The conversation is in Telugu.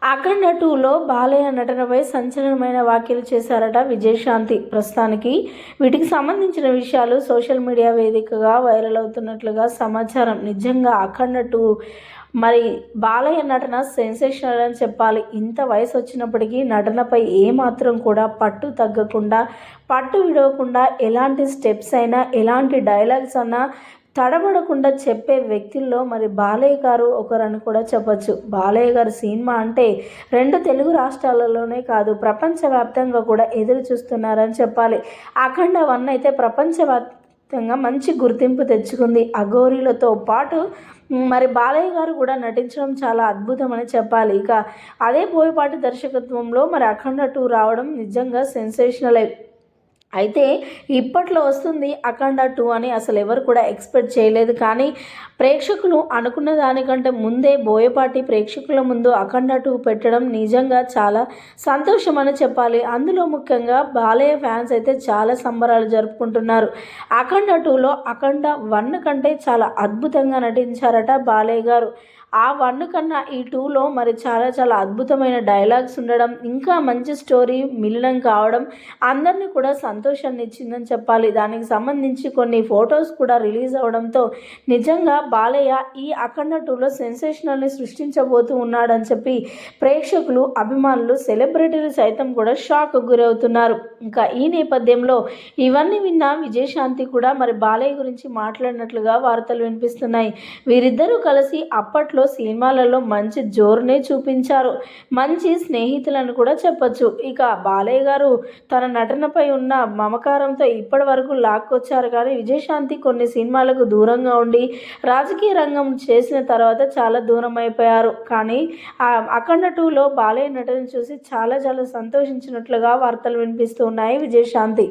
అఖండ 2లో బాలయ్య నటనపై సంచలనమైన వ్యాఖ్యలు చేశారట విజయశాంతి. ప్రస్తుతానికి వీటికి సంబంధించిన విషయాలు సోషల్ మీడియా వేదికగా వైరల్ అవుతున్నట్లుగా సమాచారం. నిజంగా అఖండ 2 మరి బాలయ్య నటన సెన్సేషనల్ అని చెప్పాలి. ఇంత వయసు వచ్చినప్పటికీ నటనపై ఏమాత్రం కూడా పట్టు తగ్గకుండా, పట్టు విడవకుండా ఎలాంటి స్టెప్స్ అయినా, ఎలాంటి డైలాగ్స్ అన్నా తడబడకుండా చెప్పే వ్యక్తుల్లో మరి బాలయ్య గారు ఒకరని కూడా చెప్పొచ్చు. బాలయ్య గారు సినిమా అంటే 2 తెలుగు రాష్ట్రాలలోనే కాదు, ప్రపంచవ్యాప్తంగా కూడా ఎదురు చూస్తున్నారని చెప్పాలి. అఖండ 1 అయితే ప్రపంచవ్యాప్తంగా మంచి గుర్తింపు తెచ్చుకుంది. అఘోరీలతో పాటు మరి బాలయ్య గారు కూడా నటించడం చాలా అద్భుతమని చెప్పాలి. ఇక అదే బోయపాటి దర్శకత్వంలో మరి అఖండ 2 రావడం నిజంగా సెన్సేషనలే. అయితే ఇప్పట్లో వస్తుంది అఖండ 2 అని అసలు ఎవరు కూడా ఎక్స్పెక్ట్ చేయలేదు. కానీ ప్రేక్షకులు అనుకున్న దానికంటే ముందే బోయపాటి ప్రేక్షకుల ముందు అఖండ 2 పెట్టడం నిజంగా చాలా సంతోషం అని చెప్పాలి. అందులో ముఖ్యంగా బాలయ్య ఫ్యాన్స్ అయితే చాలా సంబరాలు జరుపుకుంటున్నారు. అఖండ 2లో అఖండ 1 కంటే చాలా అద్భుతంగా నటించారట బాలయ్య గారు. ఆ 1 కన్నా ఈ 2లో మరి చాలా చాలా అద్భుతమైన డైలాగ్స్ ఉండడం, ఇంకా మంచి స్టోరీ మిళనం కావడం అందరినీ కూడా సంతోషాన్ని ఇచ్చిందని చెప్పాలి. దానికి సంబంధించి కొన్ని ఫొటోస్ కూడా రిలీజ్ అవడంతో నిజంగా బాలయ్య ఈ అఖండ 2లో సెన్సేషనల్ని సృష్టించబోతూ ఉన్నాడని చెప్పి ప్రేక్షకులు, అభిమానులు, సెలబ్రిటీలు సైతం కూడా షాక్ గురవుతున్నారు. ఇంకా ఈ నేపథ్యంలో ఇవన్నీ విన్న విజయశాంతి కూడా మరి బాలయ్య గురించి మాట్లాడినట్లుగా వార్తలు వినిపిస్తున్నాయి. వీరిద్దరూ కలిసి అప్పట్లో సినిమాలలో మంచి జోరునే చూపించారు. మంచి స్నేహితులను కూడా చెప్పొచ్చు. ఇక బాలయ్య గారు తన నటనపై ఉన్న మమకారంతో ఇప్పటి వరకు లాక్కొచ్చారు. కానీ విజయశాంతి కొన్ని సినిమాలకు దూరంగా ఉండి రాజకీయ రంగం చేసిన తర్వాత చాలా దూరం అయిపోయారు. కానీ అఖండ 2లో బాలయ్య నటన చూసి చాలా చాలా సంతోషించినట్లుగా వార్తలు వినిపిస్తూ ఉన్నాయి విజయశాంతి.